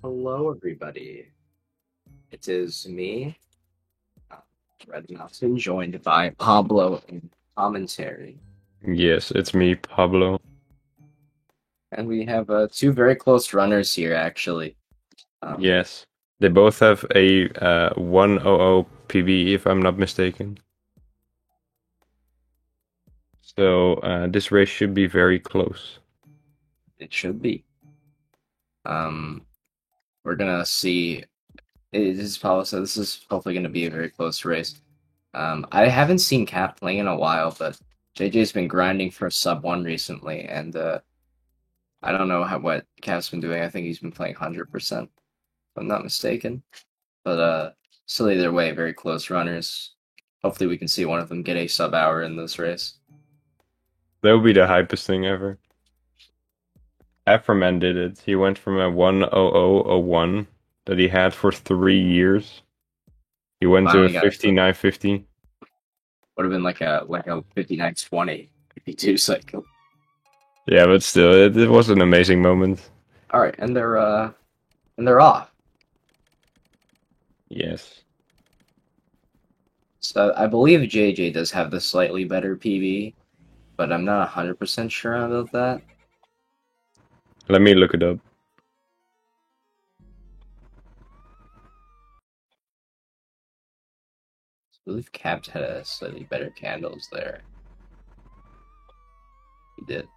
Hello, everybody. It is me, uh, Red Mountain, joined by Pablo in commentary. Yes, it's me, Pablo. And we have two very close runners here, actually. Um, Yes. They both have a 100 PB, if I'm not mistaken. So this race should be very close. it should be. Um, we're gonna see. This is Pablo, so this is hopefully gonna be a very close race. I haven't seen Cap playing in a while, but JJ's been grinding for a sub one recently, and I don't know what Cap's been doing. I think he's been playing 100%, if I'm not mistaken. But still either way, very close runners. Hopefully we can see one of them get a sub hour in this race. That would be the hypest thing ever. Afroman did it. He went from a 10001 that he had for 3 years. He went to a Finally got a sub. 5950. Would have been like a 59-20, 52 cycle. Yeah, but still, it was an amazing moment. All right, and they're off. Yes. So I believe JJ does have the slightly better PB, but I'm not 100% sure about that. Let me look it up. I believe Caps had a slightly better candles there. He did.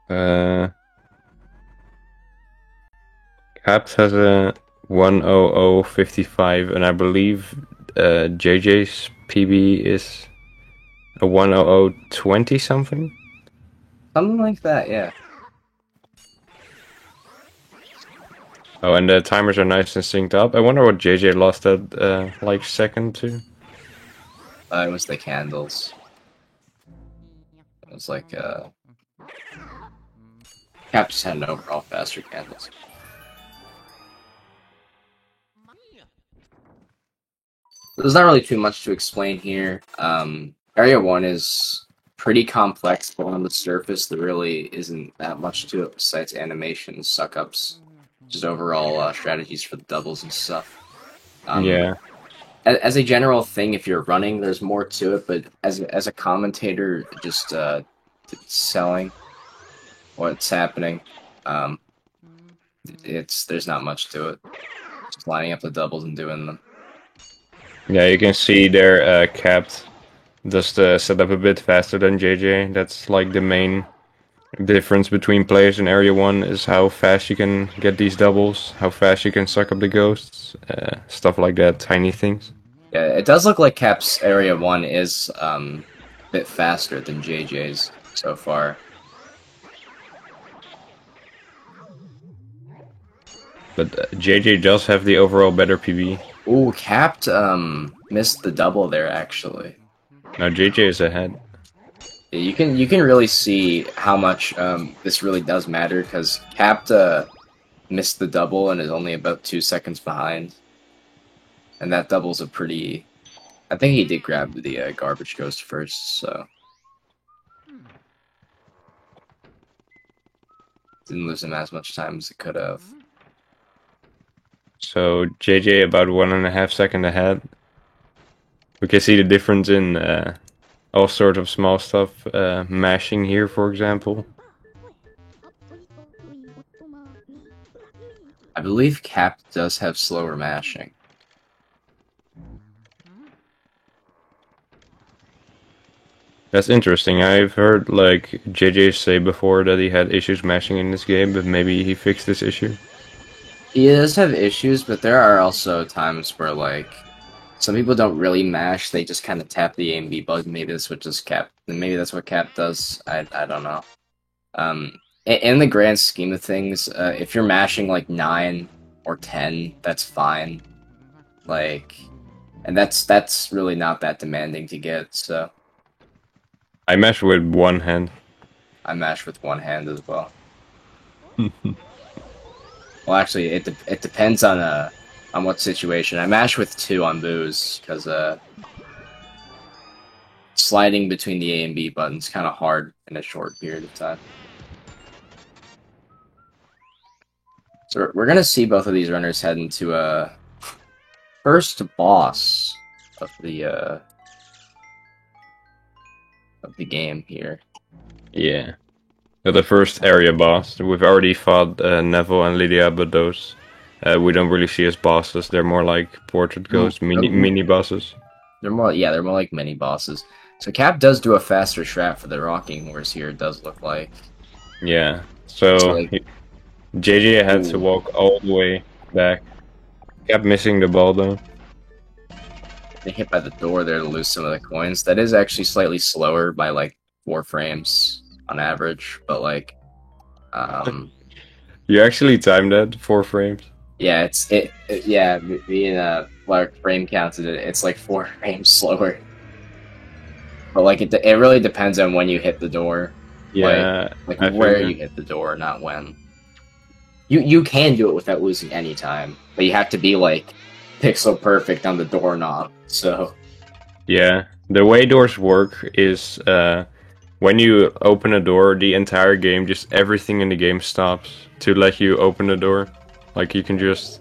Uh, Caps has a 10055, and I believe JJ's PB is a 10020 something. Something like that, yeah. Oh, and the timers are nice and synced up. I wonder what JJ lost at like second to. It was the candles. It was like Caps had an overall faster candles. There's not really too much to explain here. Area 1 is pretty complex, but on the surface, there really isn't that much to it besides animations, suck ups, just overall strategies for the doubles and stuff. Um, Yeah, as a general thing, if you're running, there's more to it, but as a commentator, just selling what's happening, um, there's not much to it. Just lining up the doubles and doing them. yeah, you can see they're capped. Just set up a bit faster than JJ. That's like the main difference between players in Area 1 is how fast you can get these doubles, how fast you can suck up the ghosts, stuff like that, tiny things. Yeah, it does look like Cap's Area 1 is a bit faster than JJ's so far. But JJ does have the overall better PB. Ooh, Capped missed the double there actually. Now JJ is ahead. Yeah, you can really see how much this really does matter because Capped missed the double and is only about 2 seconds behind, and that double's a pretty. I think he did grab the garbage ghost first, so didn't lose him as much time as it could have. So JJ about 1.5 seconds ahead. We can see the difference in all sorts of small stuff. Mashing here, for example. I believe Cap does have slower mashing. That's interesting. I've heard like JJ say before that he had issues mashing in this game, but maybe he fixed this issue. He does have issues, but there are also times where like some people don't really mash; they just kind of tap the A and B button. Maybe that's what just Cap. Maybe that's what Cap does. I don't know. In the grand scheme of things, if you're mashing like 9 or 10, that's fine. Like, and that's really not that demanding to get. So I mash with one hand. I mash with one hand as well. Well, actually, it depends on what situation. I mash with two on booze because sliding between the A and B buttons kind of hard in a short period of time. So we're gonna see both of these runners head into a first boss of the game here. Yeah. The first area boss. We've already fought Neville and Lydia, but those we don't really see as bosses. They're more like portrait ghosts, mini bosses. They're more like mini bosses. So Cap does do a faster strat for the rocking horse here. It does look like. Yeah. So So like, JJ had to ooh, walk all the way back. Kept missing the ball though. they hit by the door there to lose some of the coins. That is actually slightly slower by like 4 frames on average, but like, um, You actually timed that 4 frames. yeah, yeah, being like frame counted it, it's like 4 frames slower. But like it really depends on when you hit the door, Yeah, like I where figure. you hit the door, not when. You can do it without losing any time, but you have to be like pixel perfect on the doorknob. So Yeah, the way doors work is when you open a door, the entire game, just everything in the game stops to let you open the door. Like you can just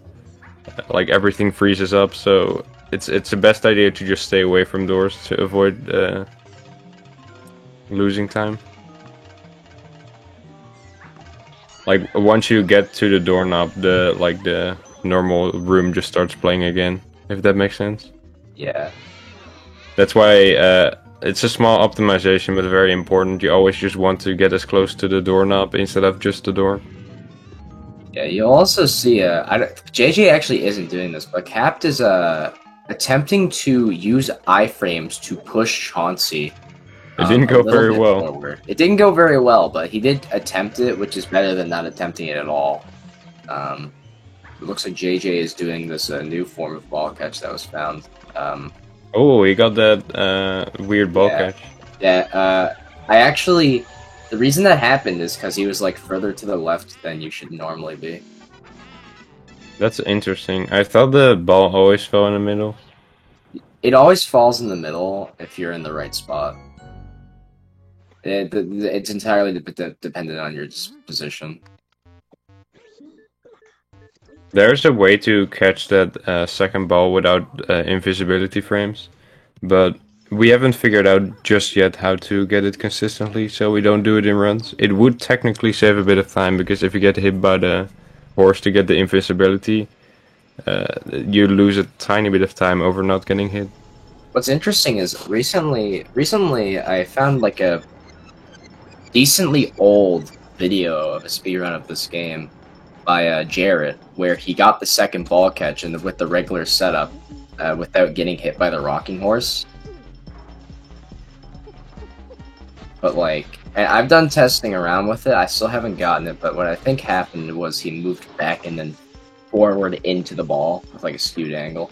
like everything freezes up. So it's the best idea to just stay away from doors to avoid losing time. Like once you get to the doorknob, the normal room just starts playing again. If that makes sense. yeah, That's why it's a small optimization, but very important. You always just want to get as close to the doorknob instead of just the door. yeah. You'll also see JJ actually isn't doing this, but Capt is attempting to use iframes to push Chauncey It didn't a go little very bit well. forward. It didn't go very well, but he did attempt it, which is better than not attempting it at all. It looks like JJ is doing this new form of ball catch that was found. Oh, he got that weird ball Yeah, catch. yeah. I actually, the reason that happened is because he was like further to the left than you should normally be. That's interesting. I thought the ball always fell in the middle. It always falls in the middle if you're in the right spot. It's entirely dependent on your position. There's a way to catch that second ball without invisibility frames, but we haven't figured out just yet how to get it consistently, so we don't do it in runs. It would technically save a bit of time because if you get hit by the horse to get the invisibility, you lose a tiny bit of time over not getting hit. What's interesting is recently I found like a decently old video of a speedrun of this game by Jarrett, where he got the second ball catch and with the regular setup without getting hit by the rocking horse. But like, and I've done testing around with it. I still haven't gotten it, but what I think happened was he moved back and then forward into the ball with like a skewed angle.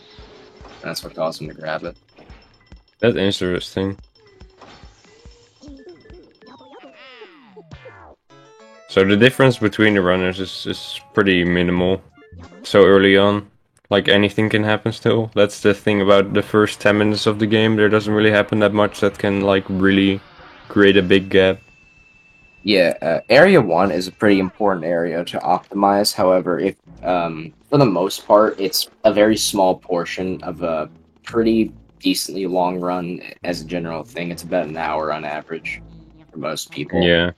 And that's what caused him to grab it. That's interesting. So the difference between the runners is pretty minimal so early on. Like anything can happen still. That's the thing about the first 10 minutes of the game. There doesn't really happen that much that can like really create a big gap. Yeah, area 1 is a pretty important area to optimize. However, if for the most part, it's a very small portion of a pretty decently long run as a general thing. It's about an hour on average for most people. Yeah.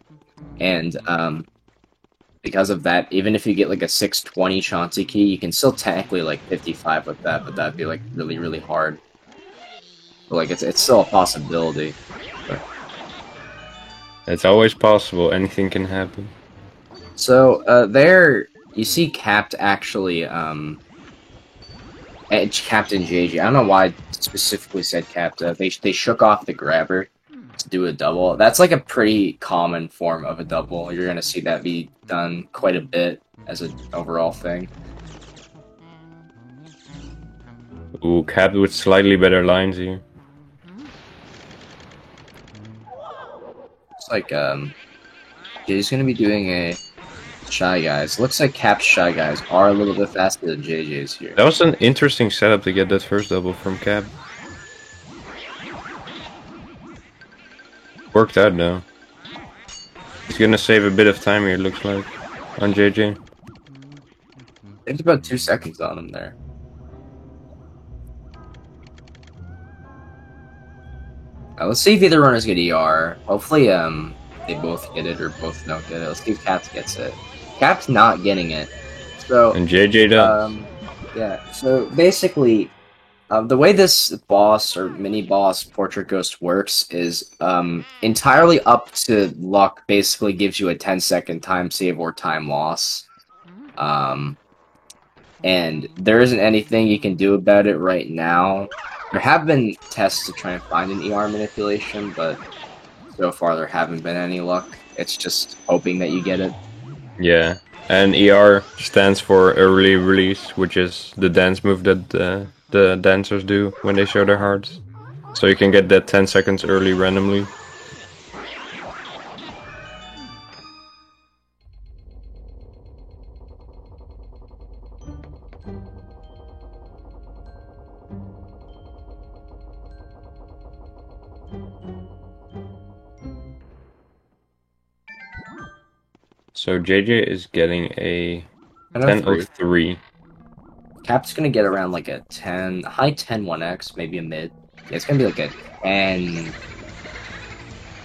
And because of that, even if you get like a 620 Chauncey key, you can still technically like 55 with that, but that'd be like really, really hard. But like it's still a possibility. But... It's always possible. Anything can happen. So there you see Capt actually Captain JJ. I don't know why I specifically said Capt. They shook off the grabber to do a double. That's like a pretty common form of a double. You're gonna see that be done quite a bit as an overall thing. Ooh, capped with slightly better lines here. It's like JJ's gonna be doing a Shy Guys. Looks like Cap's Shy Guys are a little bit faster than JJ's here. That was an interesting setup to get that first double from Cap. Worked out though. He's gonna save a bit of time here, looks like, on JJ. It's about 2 seconds on him there. Let's see if either runners get ER. Hopefully, they both get it or both don't get it. Let's see if Caps gets it. Caps not getting it. So, And JJ does. yeah. So basically, the way this boss or mini boss Portrait Ghost works is entirely up to luck. Basically, gives you a 10-second time save or time loss. And there isn't anything you can do about it right now. There have been tests to try and find an ER manipulation, but so far there haven't been any luck. It's just hoping that you get it. Yeah, and ER stands for early release, which is the dance move that the dancers do when they show their hearts. So you can get that 10 seconds early randomly. So JJ is getting a 10:03. Cap's gonna get around like a 10, high 10 1x, maybe a mid. Yeah, it's gonna be like a 10,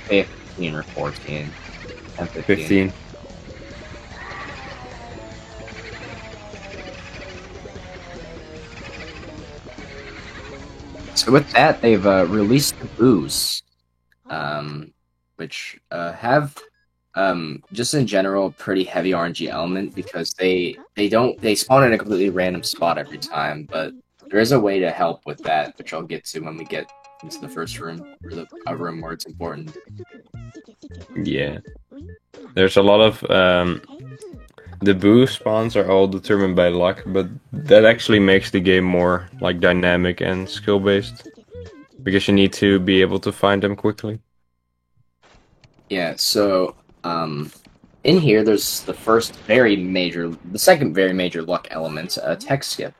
15 or 14. 10, 15. So with that, they've released the boos, which have just in general a pretty heavy RNG element because they spawn in a completely random spot every time, but there is a way to help with that, which I'll get to when we get into the first room, or the room where it's important. Yeah. There's a lot of the boo spawns are all determined by luck, but that actually makes the game more like dynamic and skill based because you need to be able to find them quickly. Yeah, so in here there's the second very major luck element, tech skip.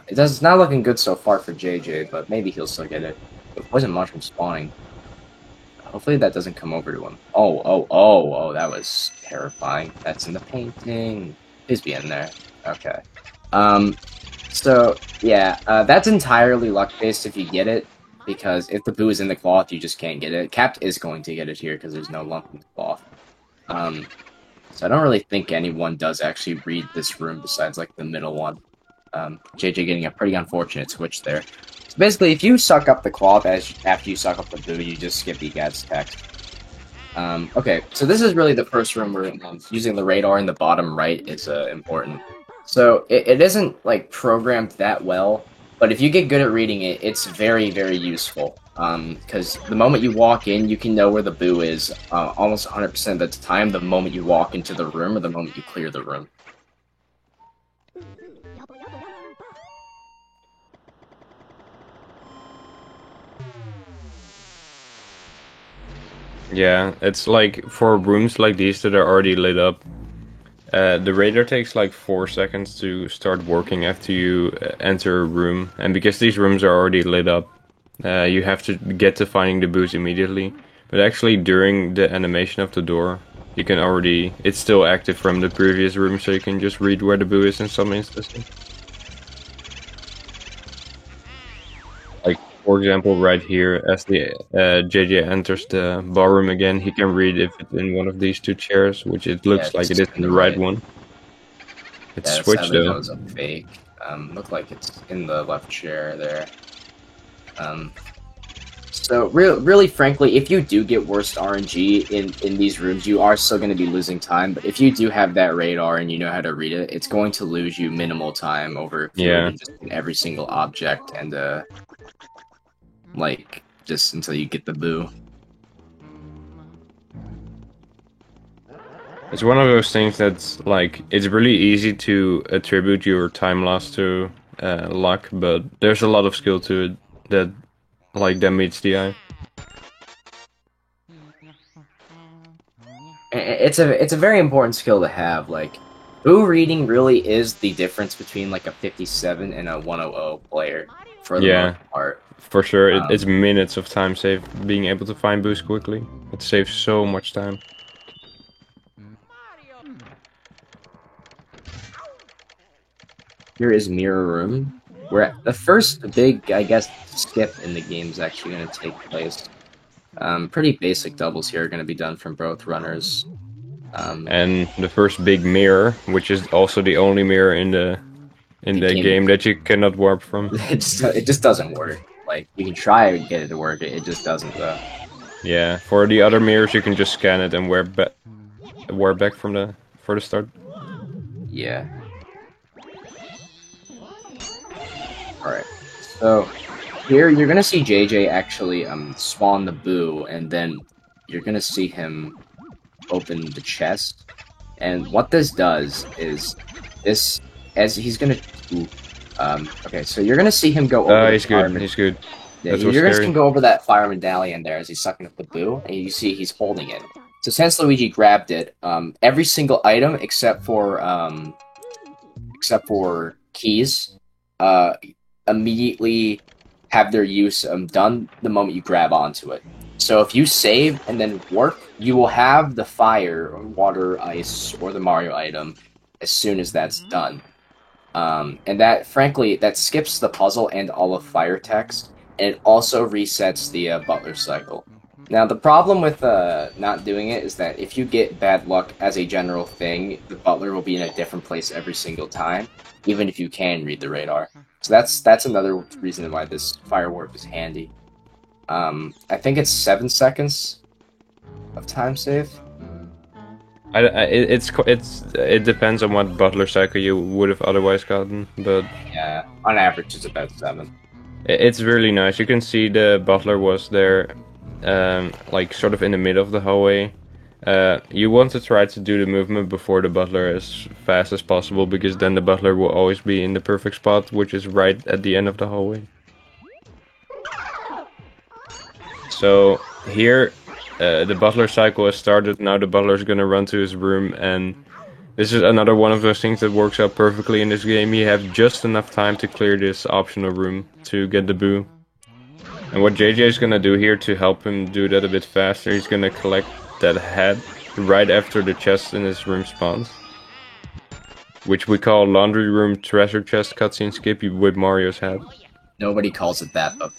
It's not looking good so far for JJ, but maybe he'll still get it. But Poison Mushroom spawning. Hopefully that doesn't come over to him. Oh, that was terrifying. That's in the painting. Please be in there. Okay. So, yeah, that's entirely luck-based if you get it, because if the boo is in the cloth, you just can't get it. Capt is going to get it here, because there's no lump in the cloth. So I don't really think anyone does actually read this room besides, like, the middle one. JJ getting a pretty unfortunate switch there. So basically, if you suck up the cloth after you suck up the boo, you just skip EGAD's text. Okay, so this is really the first room where using the radar in the bottom right is important. So it isn't like programmed that well, but if you get good at reading it, it's very, very useful. Because the moment you walk in, you can know where the boo is almost 100% of the time the moment you walk into the room or the moment you clear the room. Yeah, it's like for rooms like these that are already lit up, the radar takes like 4 seconds to start working after you enter a room, and because these rooms are already lit up, you have to get to finding the boos immediately. But actually, during the animation of the door, you can already, it's still active from the previous room, so you can just read where the boo is in some instances. Like, for example, right here, as the JJ enters the ballroom again, he can read if it's in one of these two chairs, which it looks like it is in the right one. It's switched though. That was a fake. Looked like it's in the left chair there. So really, frankly, if you do get worst RNG in these rooms, you are still going to be losing time. But if you do have that radar and you know how to read it, it's going to lose you minimal time over just every single object and like just until you get the boo. It's one of those things that's like it's really easy to attribute your time loss to luck, but there's a lot of skill to it that meets the eye. It's a very important skill to have. Like, boo reading really is the difference between like a 57 and a 100 player for the most part. For sure, it's minutes of time saved being able to find boos quickly. It saves so much time. here is Mirror Room, where the first big, I guess, skip in the game is actually going to take place. Pretty basic doubles here are going to be done from both runners. And the first big mirror, which is also the only mirror in the game that you cannot warp from. It just doesn't work. Like, you can try to get it to work, it just doesn't, though. Yeah, for the other mirrors, you can just scan it and warp back for the start. Yeah. Alright. So, here you're gonna see JJ actually spawn the Boo, and then you're gonna see him open the chest. And what this does is, as he's gonna... okay, so you're gonna see him go over he's good, he's good. Yeah, you're just gonna go over that fire medallion there as he's sucking up the Boo, and you see he's holding it. So since Luigi grabbed it, every single item except for keys, immediately have their use done the moment you grab onto it. So if you save and then work, you will have the fire, water, ice, or the Mario item as soon as that's done. And that, frankly, that skips the puzzle and all of fire text, and it also resets the butler cycle. Now, the problem with not doing it is that if you get bad luck as a general thing, the butler will be in a different place every single time, even if you can read the radar. So that's another reason why this fire warp is handy. I think it's 7 seconds of time save. It depends on what butler cycle you would have otherwise gotten, but yeah, on average it's about 7. It's really nice. You can see the butler was there, like sort of in the middle of the hallway. You want to try to do the movement before the butler as fast as possible, because then the butler will always be in the perfect spot, which is right at the end of the hallway. So here, the butler cycle has started. Now the butler is gonna run to his room, and this is another one of those things that works out perfectly in this game. You have just enough time to clear this optional room to get the Boo. And what JJ is gonna do here to help him do that a bit faster, he's gonna collect that hat right after the chest in his room spawns, which we call laundry room treasure chest cutscene skip with Mario's hat. Nobody calls it that, but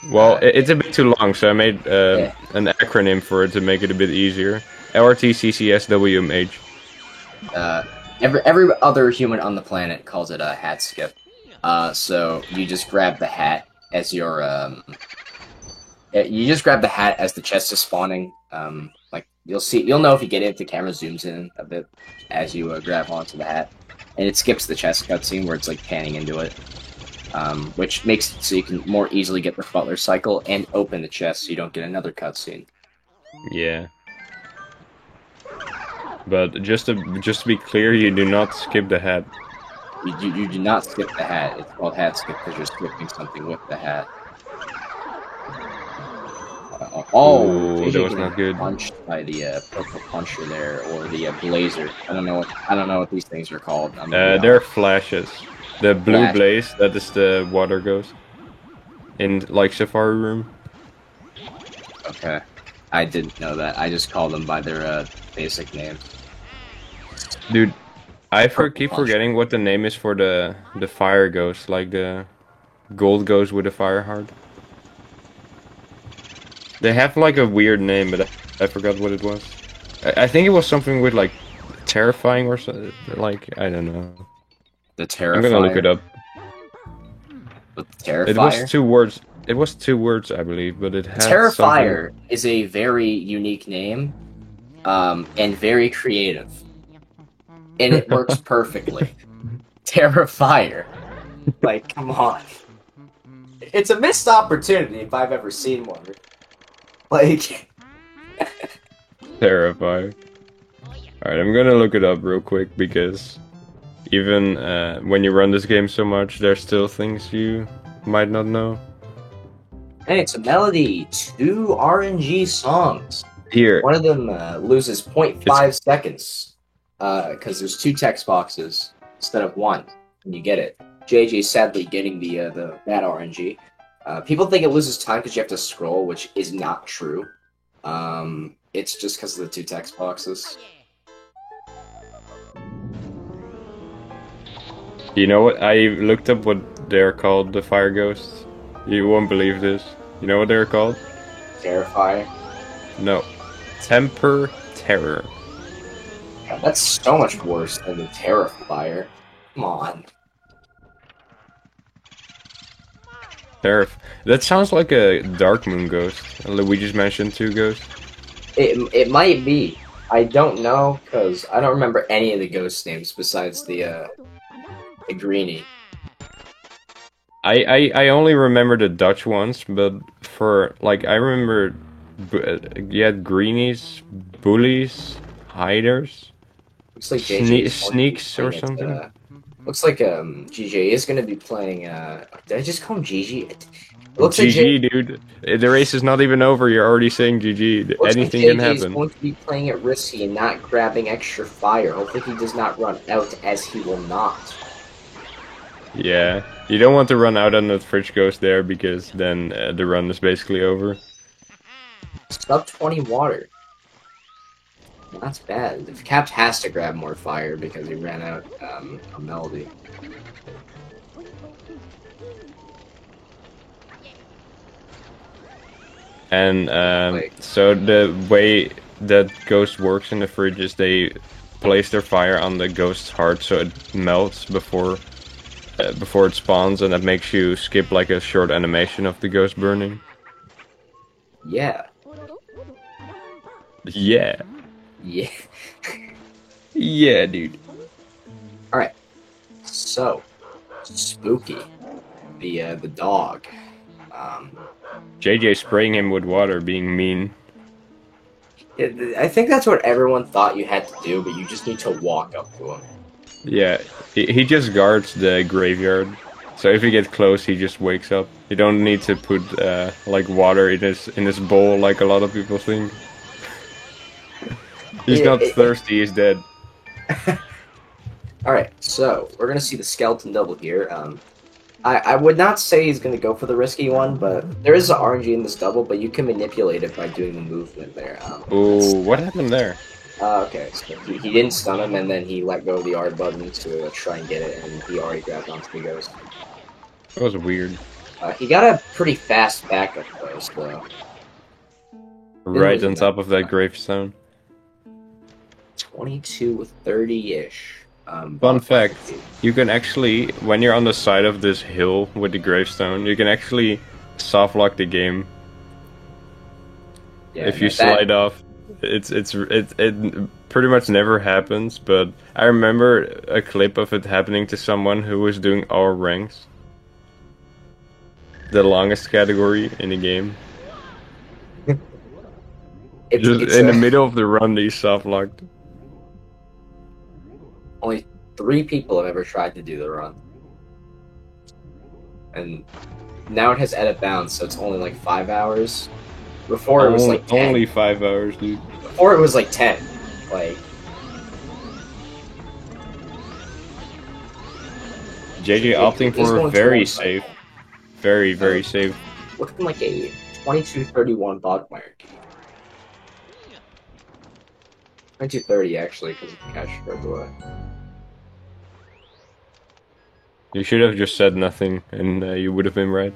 well, it's a bit too long, so I made an acronym for it to make it a bit easier. LRTCCSWMH. Every other human on the planet calls it a hat skip. So you just grab the hat as your you just grab the hat as the chest is spawning. Like you'll know if you get it if the camera zooms in a bit as you grab onto the hat, and it skips the chest cutscene where it's like panning into it. Which makes it so you can more easily get the butler cycle and open the chest so you don't get another cutscene. Yeah. But just to be clear, you do not skip the hat. You do not skip the hat. It's called hat skip because you're skipping something with the hat. Ooh, that was not good. Punched by the purple puncher there, or the blazer. I don't know what these things are called. They're flashes. The blue blaze, that is the water ghost. In, like, Safari Room. Okay. I didn't know that. I just call them by their basic names. Dude, I keep forgetting what the name is for the fire ghost, like the gold ghost with a fire heart. They have, like, a weird name, but I forgot what it was. I think it was something with, like, terrifying or something. Like, I don't know. The Terrifier. I'm gonna look it up. The Terrifier? It was 2 words. It was 2 words, I believe, but it had Terrifier something... is a very unique name, and very creative. And it works perfectly. Terrifier. Like, come on. It's a missed opportunity if I've ever seen one. Like... Terrifier. Alright, I'm gonna look it up real quick, because... even when you run this game so much, there's still things you might not know. Hey, it's a melody. 2 RNG songs. Here. One of them loses 0.5 seconds because there's 2 text boxes instead of 1 when you get it. JJ sadly getting the bad RNG. People think it loses time because you have to scroll, which is not true. It's just because of the 2 text boxes. You know what? I looked up what they're called, the fire ghosts. You won't believe this. You know what they're called? Terrifier. No. Temper Terror. God, that's so much worse than the Terrifier. Come on. Terror. That sounds like a Dark Moon ghost. We just mentioned two ghosts. It might be. I don't know because I don't remember any of the ghost names besides the greenie. I only remember the Dutch ones, but for like I remember, you had greenies, bullies, hiders, Looks like JJ is going to be sneaks or playing it. something. Looks like GJ is going to be playing. Did I just call him GG? It looks like GG, dude. The race is not even over. You're already saying GG. looks like Anything can JJ is happen. going to be playing it risky and not grabbing extra fire. Hopefully he does not run out, as he will not. Yeah, you don't want to run out on the fridge ghost there because then the run is basically over. Sub 20 water. That's bad. If Cap has to grab more fire because he ran out a melody. And Like, so the way that ghost works in the fridge is they place their fire on the ghost's heart so it melts before it spawns, and that makes you skip like a short animation of the ghost burning. yeah. Yeah, Yeah. yeah, dude. Alright. So, Spooky. The dog. JJ spraying him with water, being mean. I think that's what everyone thought you had to do, but you just need to walk up to him. Yeah, he just guards the graveyard. So if you get close, he just wakes up. You don't need to put like water in his bowl like a lot of people think. He's not thirsty. He's dead. Alright, so we're gonna see the skeleton double here. I would not say he's gonna go for the risky one, but there is an RNG in this double, but you can manipulate it by doing the movement there. Oh, what happened there? Okay, so he didn't stun him, and then he let go of the R button to try and get it, and he already grabbed onto the ghost. That was weird. He got a pretty fast backup though, so Right on top of that gravestone. 22 with 30-ish. Fun fact, you can actually, when you're on the side of this hill with the gravestone, you can actually soft lock the game. Yeah, if you slide off. It pretty much never happens, but I remember a clip of it happening to someone who was doing all ranks. The longest category in the game. Just in the middle of the run, they soft locked. Only 3 people have ever tried to do the run. And now it has edit bounds, so it's only like 5 hours. Before it was like 10. Only 5 hours, dude. Before it was like 10. Like JJ opting for very safe. Very safe. Looking like a 22-31 Bogmire. 22-30 actually, because of the catch spread away. You should have just said nothing, and you would have been right.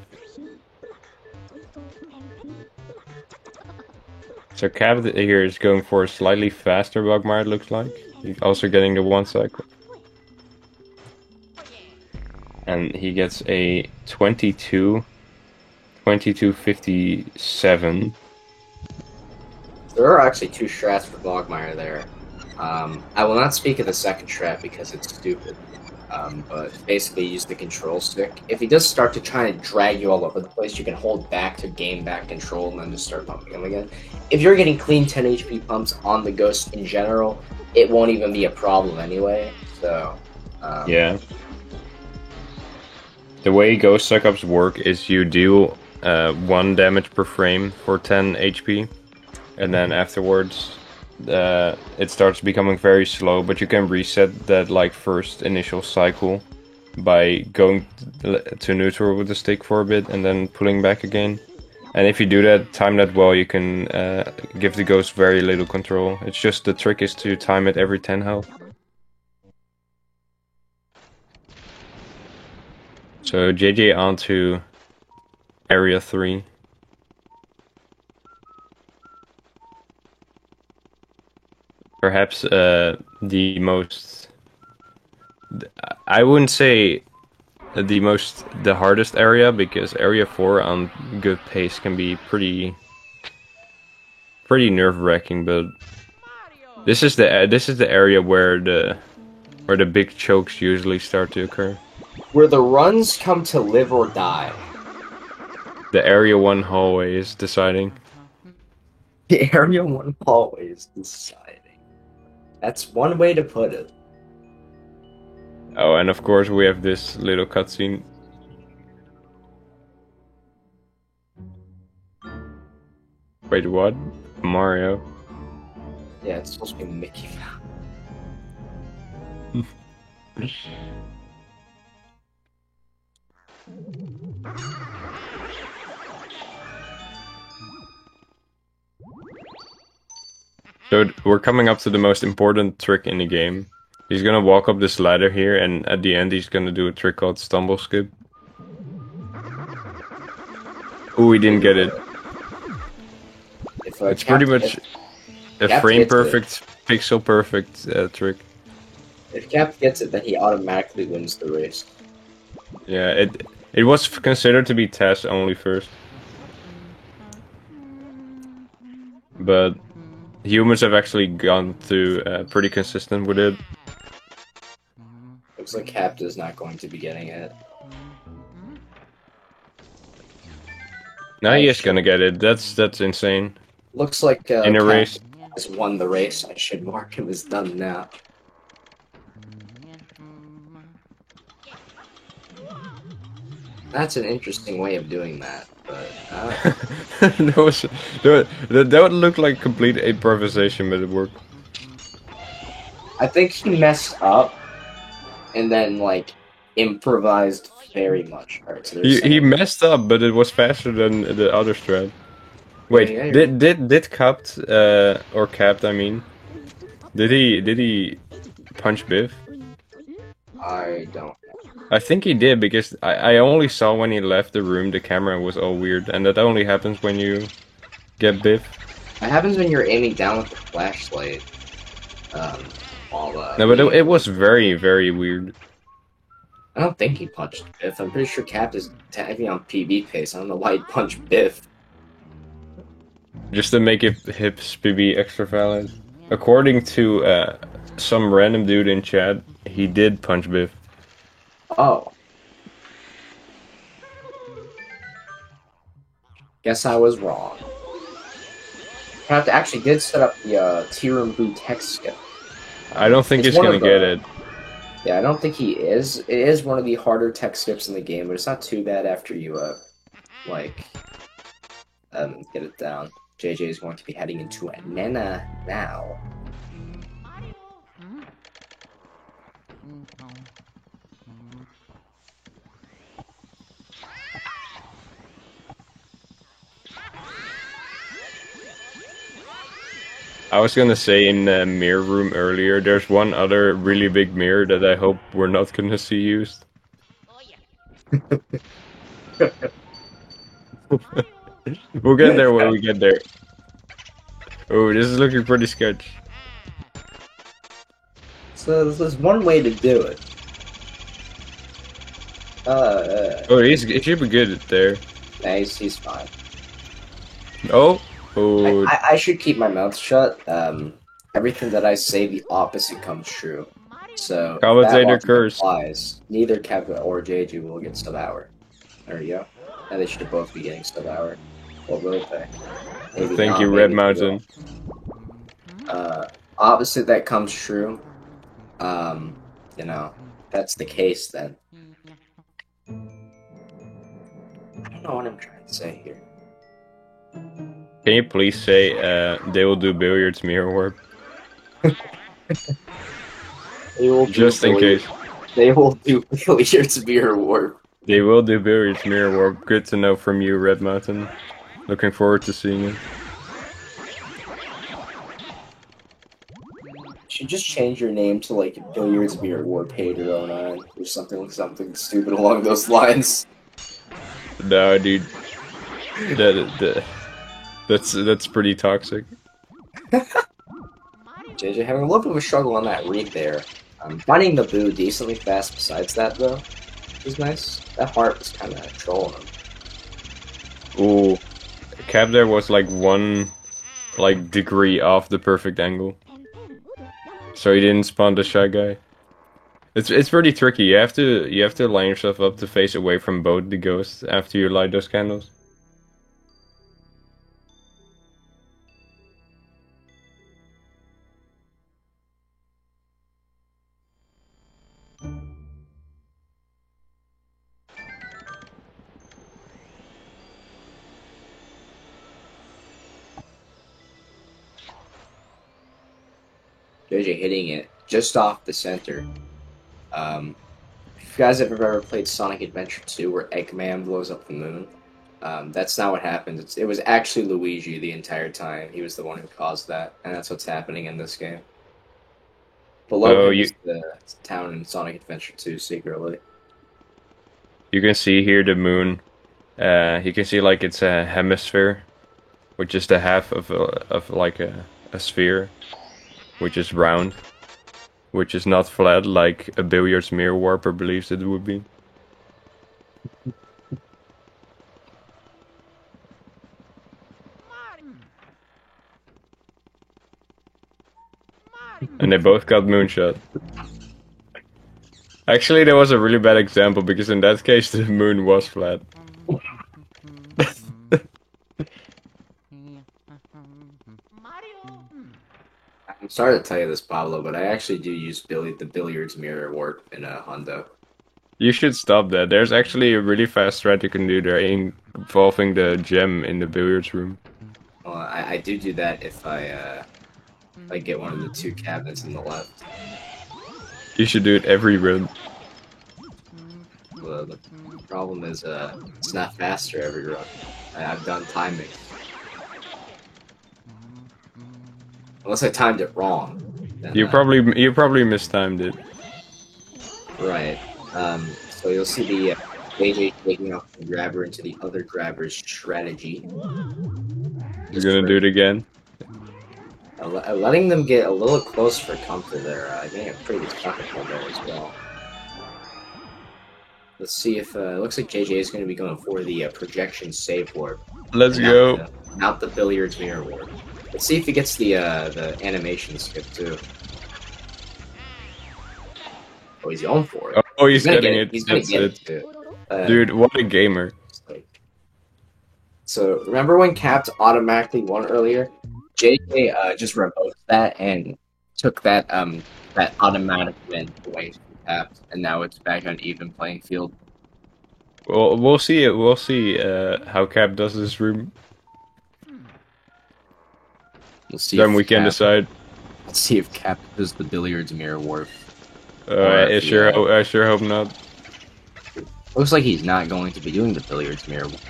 So Cap here is going for a slightly faster Bogmire, it looks like. He's also getting the 1 cycle. And he gets a 22-57. There are actually 2 strats for Bogmire there. I will not speak of the second strat because it's stupid. But basically use the control stick. If he does start to try to drag you all over the place, you can hold back to gain back control and then just start pumping him again. If you're getting clean 10 HP pumps on the ghost in general, it won't even be a problem anyway, so... yeah. The way ghost suck-ups work is you deal 1 damage per frame for 10 HP, and then afterwards it starts becoming very slow, but you can reset that like first initial cycle by going to neutral with the stick for a bit and then pulling back again. And if you do that, time that well, you can give the ghost very little control. It's just the trick is to time it every 10 health. So JJ on to Area 3. Perhaps the most, I wouldn't say the hardest area, because Area 4 on good pace can be pretty nerve-wracking, but this is the area where the big chokes usually start to occur. Where the runs come to live or die. The Area 1 hallway is deciding. The Area 1 hallway is deciding. That's one way to put it. Oh, and of course we have this little cutscene. Wait, what? Mario. Yeah, it's supposed to be Mickey Mouse. So we're coming up to the most important trick in the game. He's gonna walk up this ladder here, and at the end he's gonna do a trick called Stumble Skip. Ooh, he didn't get it. It's pretty much a frame perfect, pixel perfect trick. If Cap gets it, then he automatically wins the race. Yeah, it was considered to be test only first, but humans have actually gone through pretty consistent with it. Looks like Cap is not going to be getting it. Now he is gonna get it. That's insane. Looks like In a Cap race. has won the race. I should mark him as done now. That's an interesting way of doing that, but that would look like complete improvisation, but it worked. I think he messed up and then like improvised very much. Alright, so He messed up, but it was faster than the other strat. Wait, Yeah, did Capt or Capt, I mean, did he punch Biff? I don't. I think he did, because I only saw when he left the room the camera was all weird, and that only happens when you get Biff. It happens when you're aiming down with the flashlight. No, but it was very, very weird. I don't think he punched Biff. I'm pretty sure Cap is technically on PB pace. I don't know why he punched Biff. Just to make it hips be extra valid. According to some random dude in chat, he did punch Biff. Oh. Guess I was wrong. Cap actually did set up the Tea Room Boo text skip. I don't think he's gonna get it. Yeah, I don't think he is. It is one of the harder tech skips in the game, but it's not too bad after you, get it down. JJ is going to be heading into a Nana now. I was gonna say in the mirror room earlier, there's one other really big mirror that I hope we're not gonna see used. We'll get there when we get there. Oh, this is looking pretty sketch. So there's one way to do it. Oh, he should be good there. Nah, he's fine. Oh, oh. I should keep my mouth shut. Everything that I say, the opposite comes true. So Commentator curse. Applies. Neither Kevin or JJ will get sub hour. There you go. And they should both be getting sub hour. What will they? Maybe Thank not, you, maybe Red they Mountain. will. Opposite that comes true. That's the case then. I don't know what I'm trying to say here. Can you please say they will do billiards mirror warp? They will Just in case. They will do billiards mirror warp. They will do billiards mirror warp. Good to know from you, Red Mountain. Looking forward to seeing it. should just change your name to like Billiards Beer Warpader 09 or something stupid along those lines. No, dude. That's pretty toxic. JJ having a little bit of a struggle on that read there. Finding the boo decently fast besides that though is nice. That heart was kind of trolling him. Ooh, Cap there was like one degree off the perfect angle, so he didn't spawn the Shy Guy. It's pretty tricky. You have to line yourself up to face away from both the ghosts after you light those candles. JJ hitting it just off the center. If you guys have ever played Sonic Adventure 2 where Eggman blows up the moon, that's not what happens. It was actually Luigi the entire time. He was the one who caused that, and that's what's happening in this game. Below him is the town in Sonic Adventure 2 secretly. You can see here the moon. You can see like it's a hemisphere, which is the half of like a sphere, which is round, which is not flat like a billiards mirror warper believes it would be. And they both got moonshot. Actually, that was a really bad example because in that case the moon was flat. I'm sorry to tell you this, Pablo, but I actually do use the billiards mirror warp in a Hondo. You should stop that. There's actually a really fast strat you can do there involving the gem in the billiards room. Well, I do that if I get one of the two cabinets in the left. You should do it every run. Well, the problem is it's not faster every run. I've done timing. Unless I timed it wrong. You probably mistimed it. Right. So you'll see the JJ taking off the grabber into the other grabber's strategy. You're gonna do it again? Letting them get a little close for comfort there. Getting a pretty good pocket hold there as well. Let's see if it looks like JJ is going to be going for the projection save warp. Let's go. Not the billiards mirror warp. Let's see if he gets the animation skip too. Oh, he's going for it. Oh, he's getting it. He's gonna get it too. Dude, what a gamer. So remember when Capped automatically won earlier? JJ just revoked that and took that that automatic win away from Capped, and now it's back on even playing field. Well, we'll see it. We'll see how Cap does this room. We'll see. Then we can decide. Let's see if Cap does the billiards mirror warp. I sure hope not. Looks like he's not going to be doing the billiards mirror warp.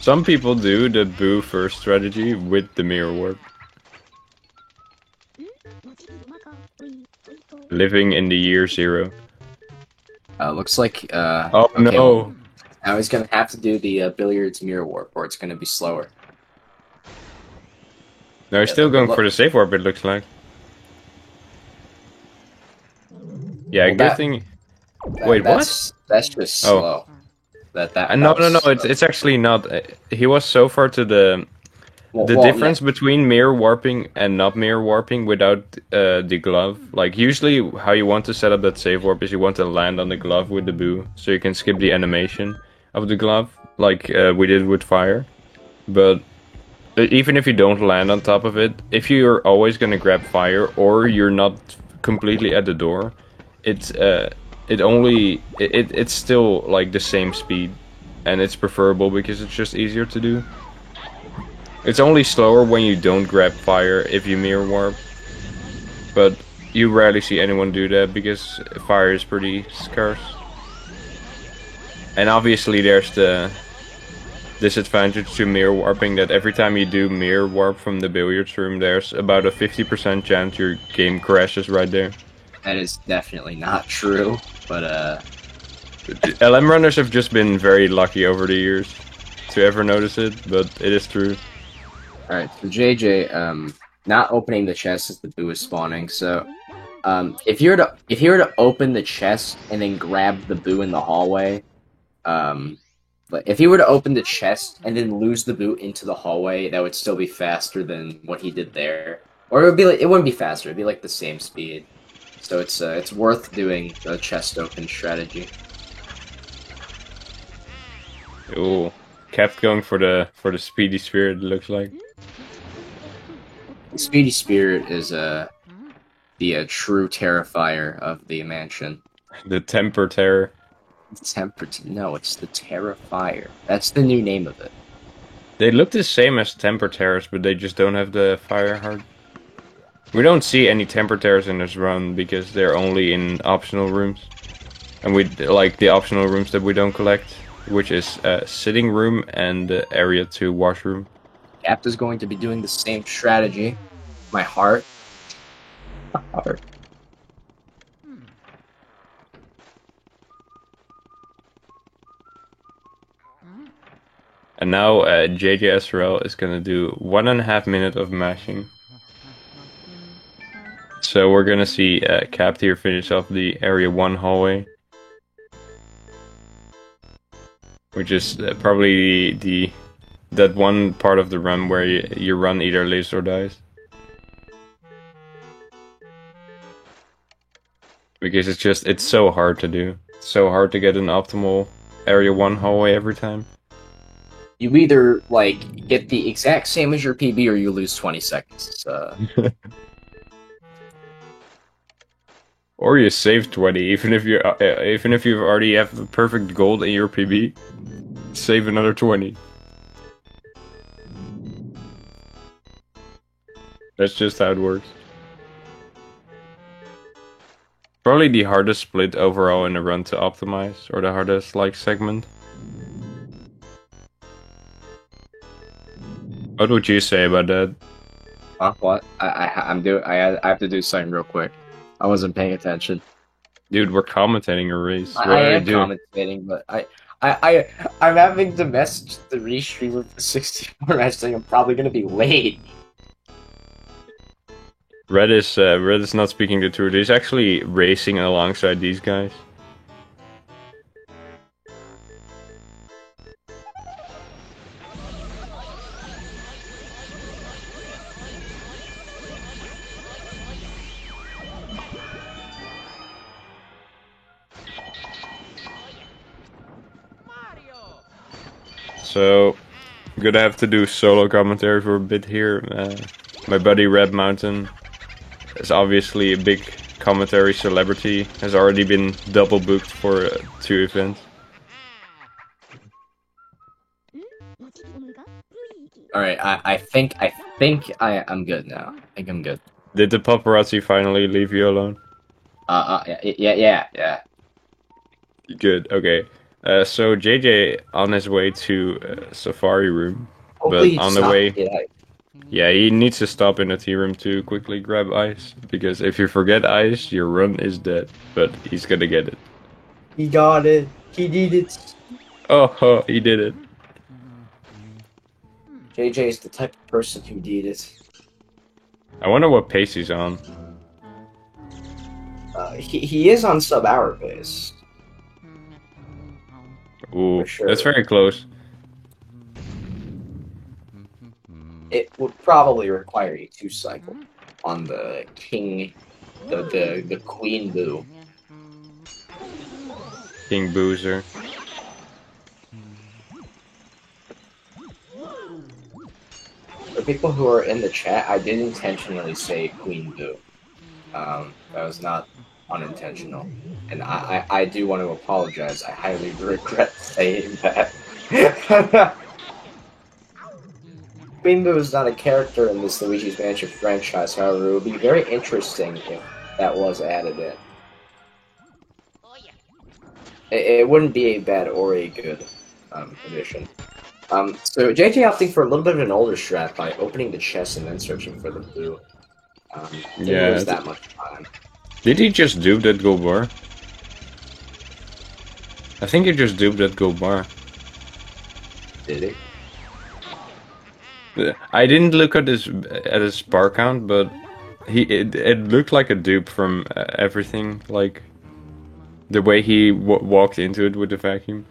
Some people do the boo first strategy with the mirror warp. Living in the year 0. Looks like. Oh okay, no! Well, now he's gonna have to do the billiards mirror warp, or it's gonna be slower. No, he's still going for the safe warp. It looks like. Yeah, well, good thing. Wait, what? That's just slow. No. It's actually not. He was so far to the. The difference between mirror warping and not mirror warping without the glove, like usually how you want to set up that save warp is you want to land on the glove with the boo, so you can skip the animation of the glove, like we did with fire. But even if you don't land on top of it, if you're always gonna grab fire or you're not completely at the door, it's still like the same speed, and it's preferable because it's just easier to do. It's only slower when you don't grab fire if you mirror warp, but you rarely see anyone do that because fire is pretty scarce. And obviously there's the disadvantage to mirror warping that every time you do mirror warp from the billiards room, there's about a 50% chance your game crashes right there. That is definitely not true, but LM runners have just been very lucky over the years to ever notice it, but it is true. alright, so JJ, not opening the chest as the boo is spawning, so if you were to open the chest and then grab the boo in the hallway, but if you were to open the chest and then lose the boo into the hallway, that would still be faster than what he did there. Or it wouldn't be faster, it'd be like the same speed. So it's worth doing the chest open strategy. Ooh, kept going for the speedy spirit. It looks like The Speedy Spirit is the true terrifier of the mansion. the temper terror. No, it's the Terrifier. That's the new name of it. They look the same as temper terrors, but they just don't have the fire heart. We don't see any temper terrors in this run because they're only in optional rooms, and we like the optional rooms that we don't collect, which is sitting room and area 2 washroom. Capt is going to be doing the same strategy. My heart. My heart. And now JJ SRL is gonna do 1.5 minutes of mashing. So we're gonna see Capt here finish off the area 1 hallway, which is probably that one part of the run where you run either lives or dies. Because it's so hard to do. It's so hard to get an optimal area 1 hallway every time. You either like get the exact same as your PB or you lose 20 seconds. Or you save 20, even if you've already have the perfect gold in your PB, save another 20. That's just how it works. Probably the hardest split overall in the run to optimize, or the hardest like segment. What would you say about that? What? I have to do something real quick. I wasn't paying attention. Dude, we're commentating a race. I am commentating, but I'm having to message the restreamer for 64 match saying I'm probably gonna be late. Red is not speaking the truth. He's actually racing alongside these guys. So, I'm gonna have to do solo commentary for a bit here. My buddy Red Mountain is obviously a big commentary celebrity. Has already been double booked for 2 events. Alright, I think I'm good now. I think I'm good. Did the paparazzi finally leave you alone? Yeah. Good, okay. So JJ on his way to Safari Room, Hopefully but on the way, yeah, he needs to stop in the tea room to quickly grab ice, because if you forget ice, your run is dead. But he's gonna get it. He got it. He did it. Oh, he did it. JJ is the type of person who did it. I wonder what pace he's on. He is on sub-hour pace. Ooh, Sure. That's very close. It would probably require you to cycle on the king, the queen boo. King Boozer. For people who are in the chat, I did intentionally say queen boo. That was not unintentional. And I do want to apologize. I highly regret saying that. Queen Boo is not a character in this Luigi's Mansion franchise, however, it would be very interesting if that was added in. It wouldn't be a bad or a good addition. So JJ opting for a little bit of an older strat by opening the chest and then searching for the blue. Didn't Yeah. lose that much time. Did he just dupe that gold bar? I think he just duped that gold bar. Did it? I didn't look at his bar count, but it looked like a dupe from everything, like the way he walked into it with the vacuum.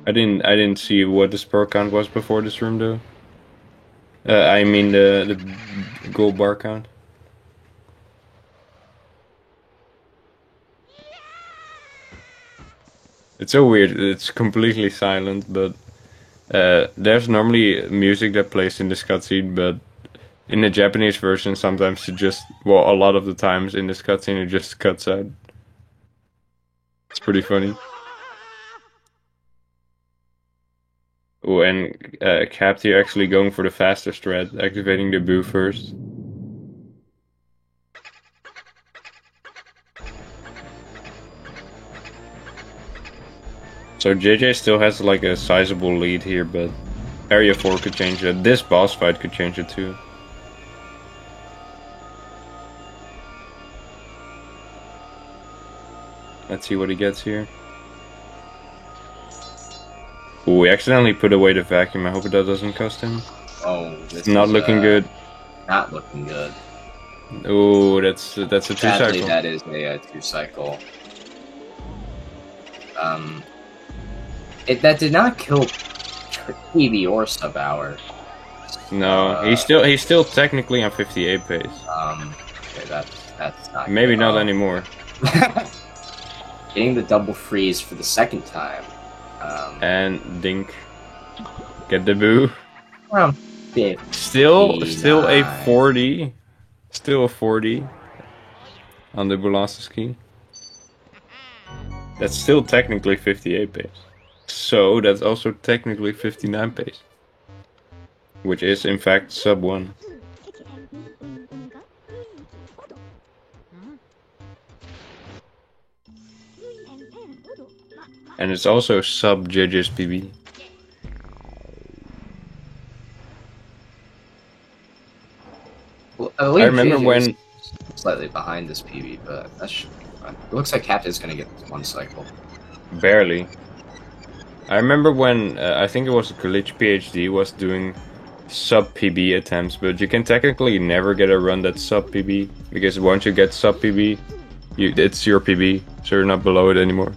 I didn't see what the spur count was before this room though. I mean the gold bar count. It's so weird. It's completely silent, but there's normally music that plays in this cutscene, but in the Japanese version, sometimes it just, well, a lot of the times in this cutscene, it just cuts out. It's pretty funny. Oh, and Capt here actually going for the faster strat, activating the boo first. So JJ still has like a sizable lead here, but Area 4 could change it. This boss fight could change it too. Let's see what he gets here. Ooh, he accidentally put away the vacuum. I hope that doesn't cost him. Oh, It's not looking good. Not looking good. Ooh, that's a 2 Sadly, cycle. that is a 2 cycle. That did not kill PB or sub hour. No, he's still technically on 58 pace. Okay, that's not Maybe good. not anymore. Getting the double freeze for the second time. And Dink, get the boo. Well, Still a 59. 40. Still a 40 on the Bulaski. That's still technically 58 pace. So that's also technically 59 pace. Which is in fact sub 1. And it's also sub JJ's PB. Well, I remember when slightly behind this PB, but that should be fine. It looks like Captain's gonna get 1 cycle. barely. I remember when I think it was Glitch PhD was doing sub PB attempts, but you can technically never get a run that's sub PB because once you get sub PB, it's your PB, so you're not below it anymore.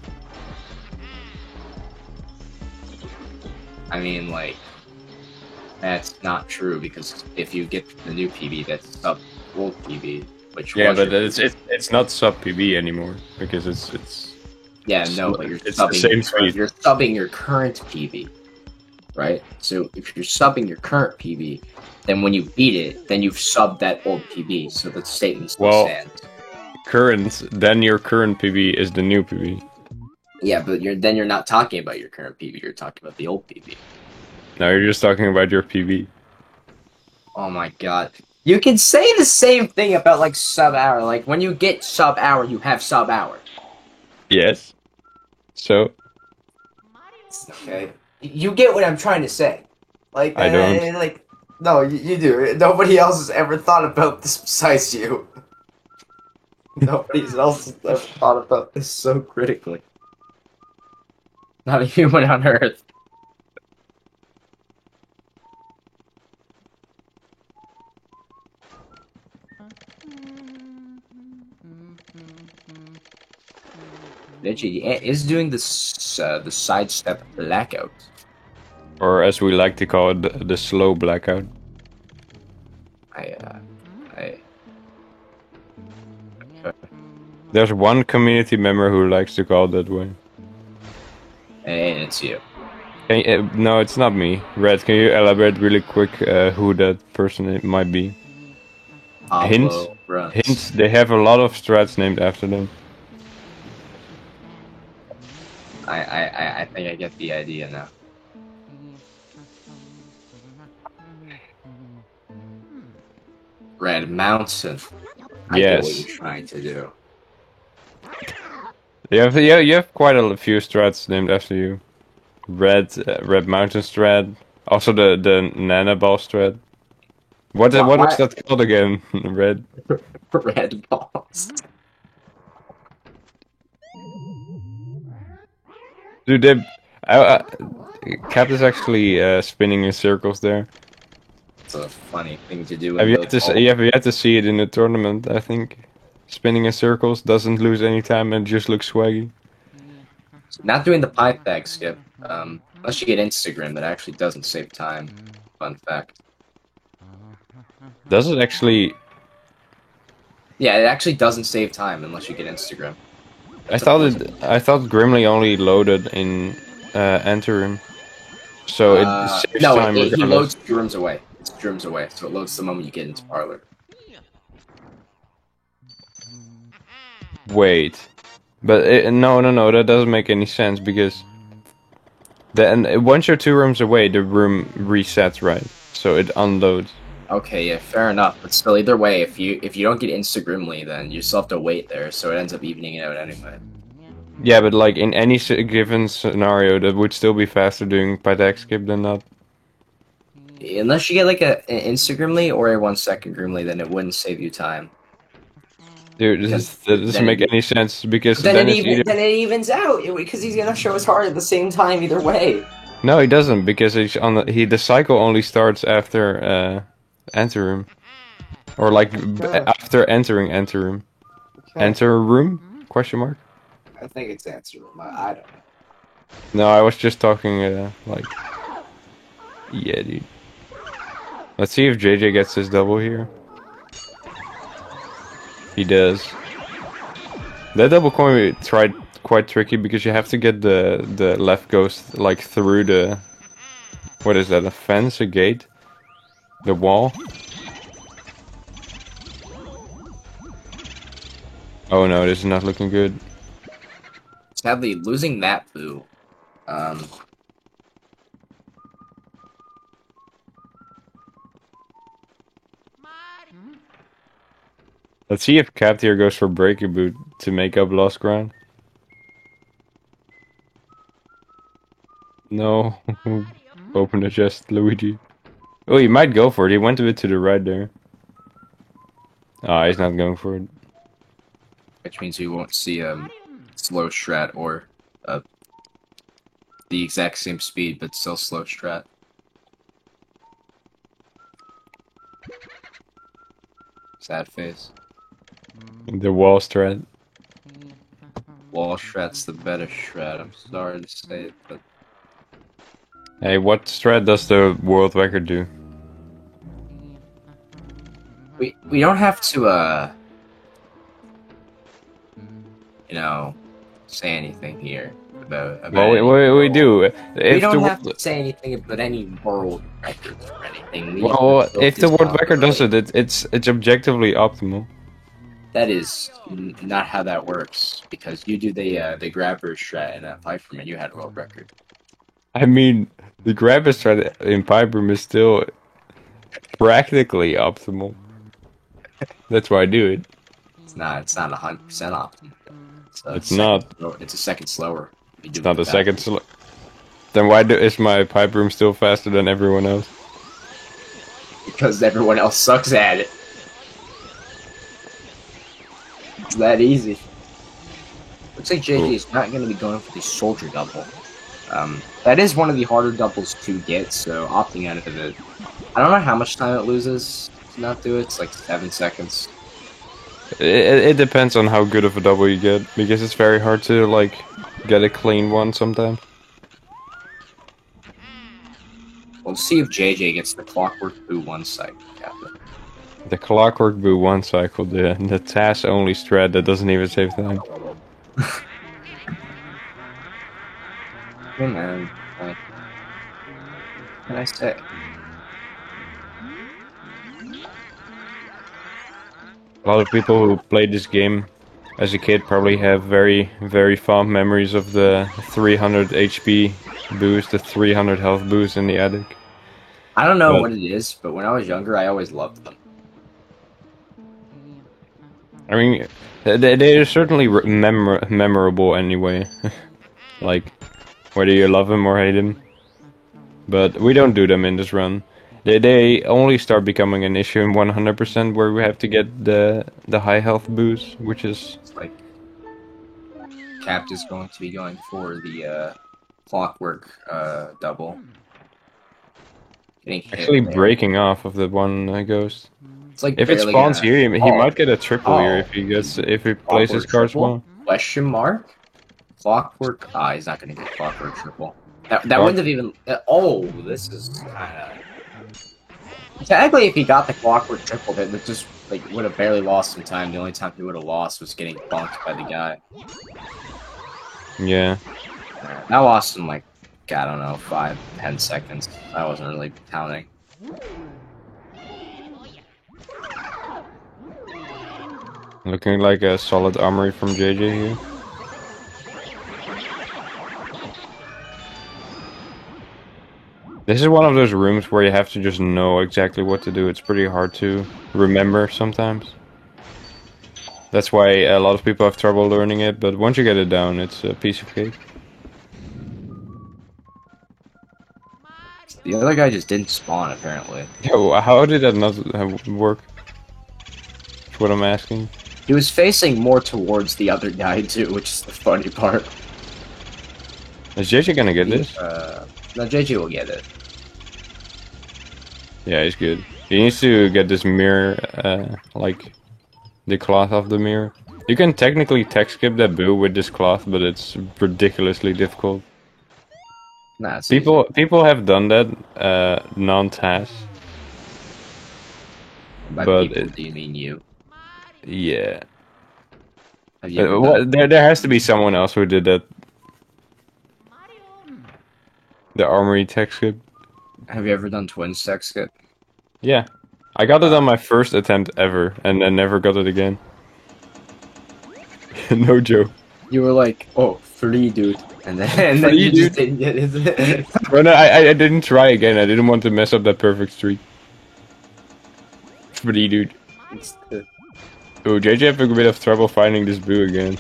I mean, like, that's not true because if you get the new PB, that's sub old PB, which Yeah, was but your it's not sub PB anymore because it's yeah, no, but you're it's the subbing same speed. you're subbing your current PB, right? So if you're subbing your current PB, then when you beat it, then you've subbed that old PB, so the statement still stands. Then your current PB is the new PB. Yeah, but you're not talking about your current PB, you're talking about the old PB. Now you're just talking about your PB. Oh my god. You can say the same thing about like sub hour. Like when you get sub hour, you have sub hour. Yes. So Okay. You get what I'm trying to say. Like I don't. like no, you do. Nobody else has ever thought about this besides you. Nobody else has ever thought about this so critically. Not a human on Earth. Neji is doing this the sidestep blackout. Or as we like to call it, the slow blackout. There's one community member who likes to call it that way. And it's you. No, it's not me. Red, can you elaborate really quick who that person might be? Pablo Hints, they have a lot of strats named after them. I think I get the idea now. Red Mountain. I get what you're trying to do. You have quite a few strats named after you. Red Mountain strat. Also the Nana Ball strat. What was Why that called again? Red. red balls? Dude, Cap is actually spinning in circles there. It's a funny thing to do Have in you the had to ball. have you had to see it in the tournament? I think spinning in circles doesn't lose any time and just looks swaggy. Not doing the pipe bag skip. Unless you get Instagram, that actually doesn't save time. Fun fact. Does it actually? Yeah, it actually doesn't save time unless you get Instagram. I That's a thought blizzard. it. I thought Grimly only loaded in Enter, so it saves No, time he regardless. loads drums away. It's drums away, so it loads the moment you get into Parlor. Wait, but no, that doesn't make any sense because then once you're 2 rooms away, the room resets, right? So it unloads. Okay, yeah, fair enough. But still, either way, if you don't get Instagramly, then you still have to wait there, so it ends up evening it out anyway. Yeah, but like in any given scenario, that would still be faster doing Pythax skip than not. Unless you get like an Instagramly or a 1 second Grimly, then it wouldn't save you time. Dude, Because that doesn't then make any sense because then then it's either. then it evens out because he's gonna show his heart at the same time either way. No, he doesn't because he's on the cycle only starts after enter room or like after entering enter room. Enter room? Question mark. I think it's answer. I don't know. No, I was just talking like yeah, dude. Let's see if JJ gets his double here. He does. That double coin tried quite tricky because you have to get the left ghost like through the what is that? A fence, a gate, the wall. Oh no, this is not looking good. Sadly, losing that boo. Um, Let's see if Cap here goes for Breaker Boot to make up lost ground. No. Open the chest, Luigi. Oh, he might go for it. He went a bit to the right there. Ah, he's not going for it. which means we won't see slow strat or the exact same speed but still slow strat. Sad face. The wall strat. Wall strat's the better strat. I'm sorry to say it, but Hey, what strat does the world record do? we don't have to you know say anything here about Well, we do. we If the don't have world, to say anything about any world records or anything. We well, built if the this world model record does right. it's objectively optimal. That is not how that works because you do the grabber strat and at Piperman you had a world record. I mean, the grabber strat in Piper is still practically optimal. That's why I do it. It's not 100% optimal. It's not. It's a second slower. It's not a second. Then why is my pipe room still faster than everyone else? Because everyone else sucks at it. It's that easy. Looks like JJ is not going to be going for the soldier double. That is one of the harder doubles to get, so opting out of it. I don't know how much time it loses to not do it. It's like 7 seconds. It depends on how good of a double you get, because it's very hard to like get a clean one sometimes. We'll see if JJ gets the Clockwork Boo 1 cycle, Captain. The Clockwork Boo 1 cycle, the TAS only strat that doesn't even save time. Hey man, what can I say? A lot of people who played this game as a kid probably have very, very fond memories of the 300 HP boost, the 300 health boost in the attic. I don't know what it is, but when I was younger, I always loved them. I mean, they're certainly memorable anyway. Like, whether you love him or hate him. But we don't do them in this run. They only start becoming an issue in 100% where we have to get the high health boost, which is It's like Capt is going to be going for the clockwork double. Getting hit actually there. breaking off of the one ghost. It's like If it barely spawns gonna- here, he Oh. might get a triple here Oh. if he plays his Clockwork cards triple? well. Question mark? Clockwork? Ah, he's not gonna get clockwork triple. That wouldn't have even. Oh, this is kind of. Technically, if he got the clockwork triple, that would just like would have barely lost some time. The only time he would have lost was getting bunked by the guy. Yeah. That lost him like I don't know 5-10 seconds. I wasn't really counting. Looking like a solid armory from JJ here. This is one of those rooms where you have to just know exactly what to do. It's pretty hard to remember sometimes. That's why a lot of people have trouble learning it, but once you get it down, it's a piece of cake. The other guy just didn't spawn apparently. Yo, how did that not work? That's what I'm asking. He was facing more towards the other guy too, which is the funny part. Is JJ gonna get this? No, JJ will get it. Yeah, he's good. He needs to get this mirror, like the cloth of the mirror. You can technically tech skip that boo with this cloth, but it's ridiculously difficult. Nah, it's People have done that non-task. By but people, it- do you mean you? Yeah. Have you ever done- There has to be someone else who did that. The armory tech skip. have you ever done twin sex skip? Yeah. I got it on my first attempt ever, and then never got it again. No joke. You were like, oh, 3, dude. And then Free, you just dude. didn't get it. But no, I didn't try again. I didn't want to mess up that perfect streak. Pretty dude. Oh, JJ having a bit of trouble finding this boo again.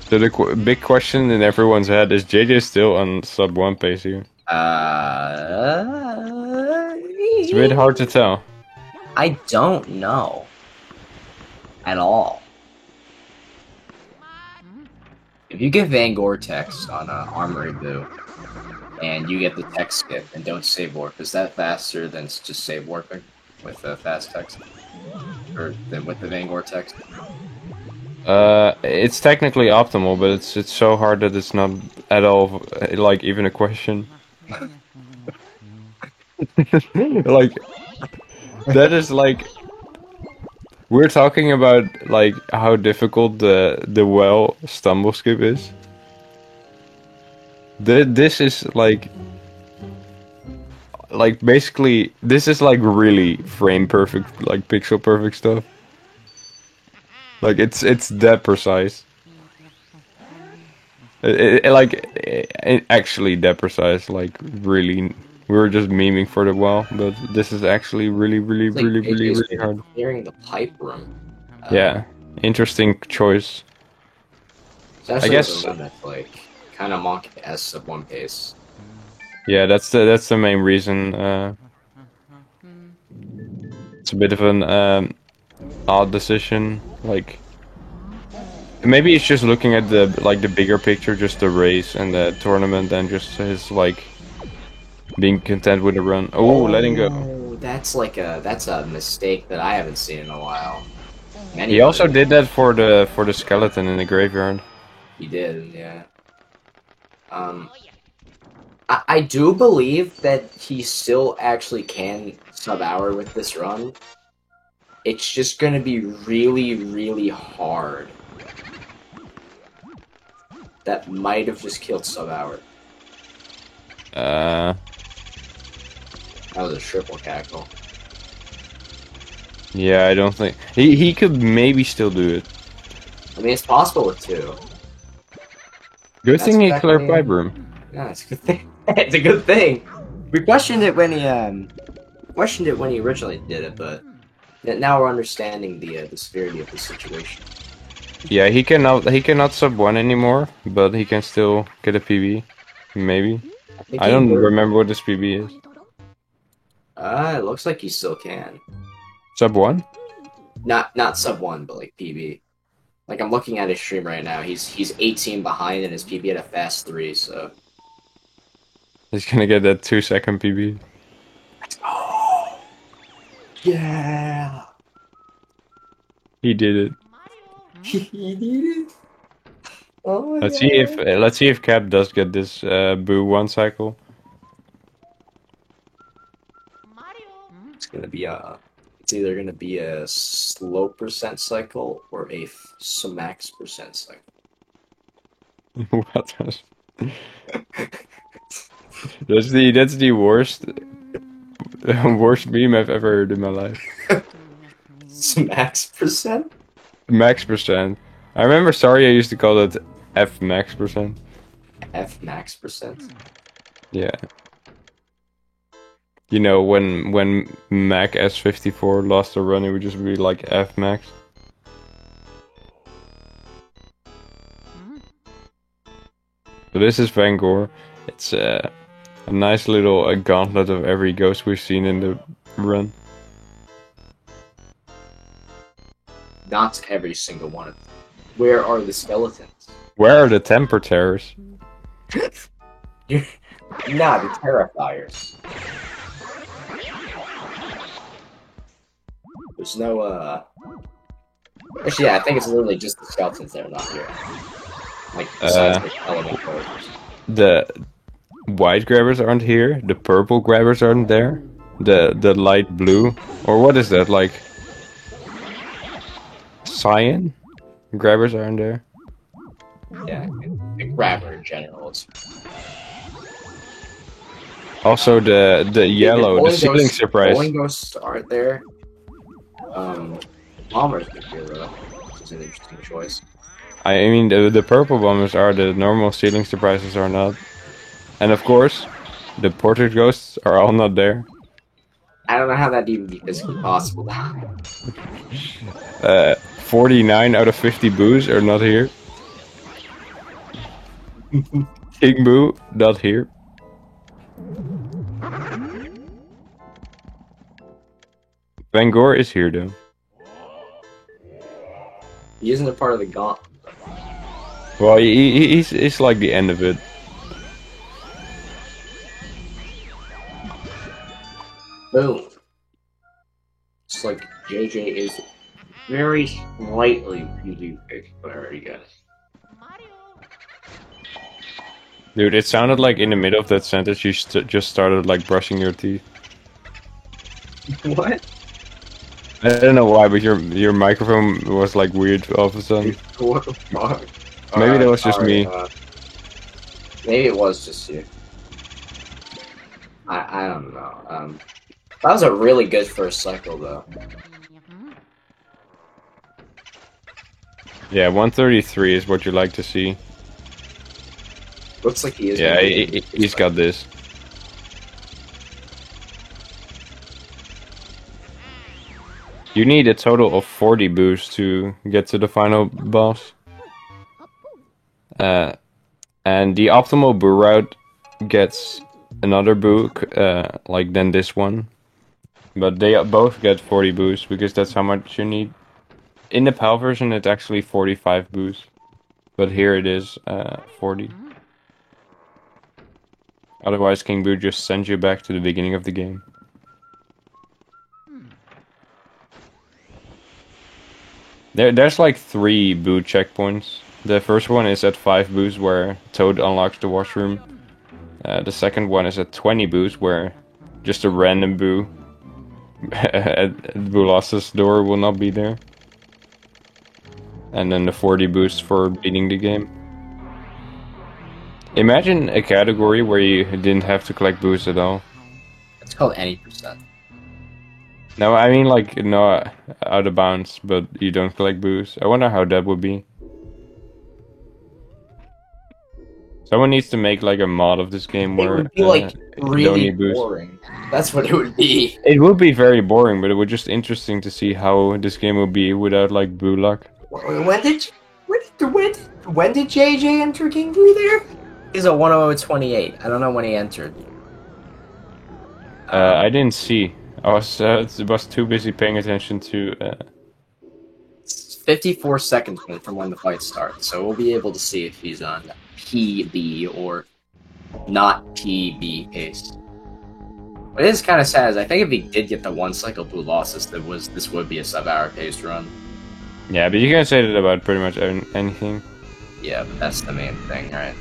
So the big question in everyone's head is JJ still on sub 1 pace here? It's a bit hard to tell. I don't know. At all. If you get Van Gore-Tex on Armory Boo, and you get the tech skip and don't save warp, is that faster than just save warping with the fast text? Or than with the Van Gore-Tex? It's technically optimal, but it's so hard that it's not at all like even a question. Like that is like we're talking about like how difficult the well stumble skip is. This is like basically this is like really frame perfect, like pixel perfect stuff. Like it's that precise. It actually that precise. Like really, we were just memeing for the while, but this is actually really It's like AJ's really hard. Clearing the pipe room. Yeah, interesting choice. It's actually guess- the limit, like kind of monkey S sub 1 pace. Yeah, that's the main reason. It's a bit of an odd decision. Like maybe it's just looking at the the bigger picture, just the race and the tournament, and just his like being content with the run. Oh, letting go. That's a mistake that I haven't seen in a while. He also did that for the skeleton in the graveyard. He did, yeah. I do believe that he still actually can sub-hour with this run. It's just gonna be really hard. That might have just killed sub-hour. That was a triple cackle. Yeah, I don't think he could maybe still do it. I mean, it's possible with 2. Good That's thing he exactly- cleared pipe room. Yeah, it's a good thing. It's a good thing. We questioned it when he questioned it when he originally did it, but now we're understanding the severity of the situation. Yeah, he cannot sub 1 anymore, but he can still get a PB. Maybe. I think I he don't would. remember what this PB is. It looks like he still can. Sub 1? Not sub 1, but like PB. Like I'm looking at his stream right now. He's 18 behind and his PB at a fast 3. So. He's gonna get that 2-second PB. Oh yeah. He did it. He did it. Oh Let's yeah. see if Cap does get this Boo 1 cycle. It's gonna be a. It's either gonna be a slow percent cycle or a max percent cycle. What was... that's the worst worst meme I've ever heard in my life. Max percent? Max percent. I remember Saria used to call it F max percent. F max percent? Yeah. You know, when Mac S54 lost a run, it would just be like F max. So this is Vangor. It's a nice little gauntlet of every ghost we've seen in the run. Not every single one of them. Where are the skeletons? Where are the temper terrors? Nah, the terrifiers. There's no, Actually, yeah, I think it's literally just the skeletons that are not here. Like, besides the element characters. The white grabbers aren't here. The purple grabbers aren't there. The light blue, or what is that, like cyan grabbers aren't there. Yeah, the grabber in general is. Also the yellow, the ceiling surprise. Bowling ghosts aren't there. Bombers are here though, which is an interesting choice. I mean the purple bombers are, the normal ceiling surprises are not. And of course, the portrait ghosts are all not there. I don't know how that'd even be physically possible. 49 out of 50 boos are not here. King Boo, not here. Vangor is here though. He isn't a part of the gauntlet. Well, he's like the end of it. Boom. It's like JJ is very slightly PvP player, you guys. Dude, it sounded like in the middle of that sentence you just started like brushing your teeth. What? I don't know why, but your microphone was like weird all of a sudden. What the fuck? Maybe that was just me. Maybe it was just you. I don't know. That was a really good first cycle though. Yeah, 133 is what you like to see. Looks like he is. Yeah, he's got this. You need a total of 40 boosts to get to the final boss. And the optimal boo route gets another boo, like than this one. But they both get 40 boosts because that's how much you need. In the PAL version, it's actually 45 boosts. But here it is 40. Otherwise, King Boo just sends you back to the beginning of the game. There's like 3 Boo checkpoints. The first one is at 5 Boos where Toad unlocks the washroom. The second one is at 20 Boos where just a random Boo at Boolos's door will not be there. And then the 40 boosts for beating the game. Imagine a category where you didn't have to collect boosts at all. It's called any percent. No, I mean like no out of bounds, but you don't collect boosts. I wonder how that would be. Someone needs to make like a mod of this game It where would be like you don't really need boosts. boring. That's what it would be. It would be very boring, but it would just interesting to see how this game would be without like blue luck. When did JJ enter King Boo there? He's a 10028. I don't know when he entered. I didn't see. I was too busy paying attention to. 54 seconds from when the fight starts, so we'll be able to see if he's on PB or not PB pace. What is kind of sad is I think if he did get the one cycle blue losses, this would be a sub-hour paced run. Yeah, but you can say that about pretty much anything. Yeah, but that's the main thing, right?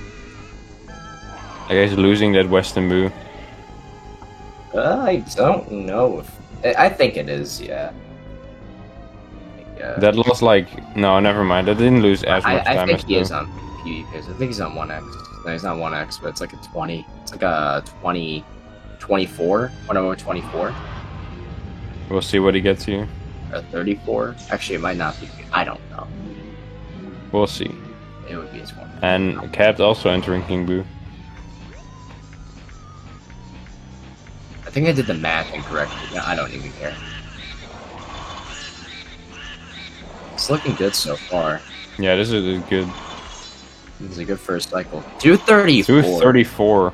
I guess losing that Western Boo. I don't know if I think it is. Yeah. That lost like no, never mind. That didn't lose as much time. I think as he is on PB pace. I think he's on 1x. No, he's not 1x, but it's like a 20. It's like a 20, 24, 124. We'll see what he gets here. Or 34. Actually, it might not be. I don't know. We'll see. It would be his one. And Capped also entering King Boo. I think I did the math incorrectly. No, I don't even care. It's looking good so far. Yeah, this is good. This is a good first cycle. 234. 234.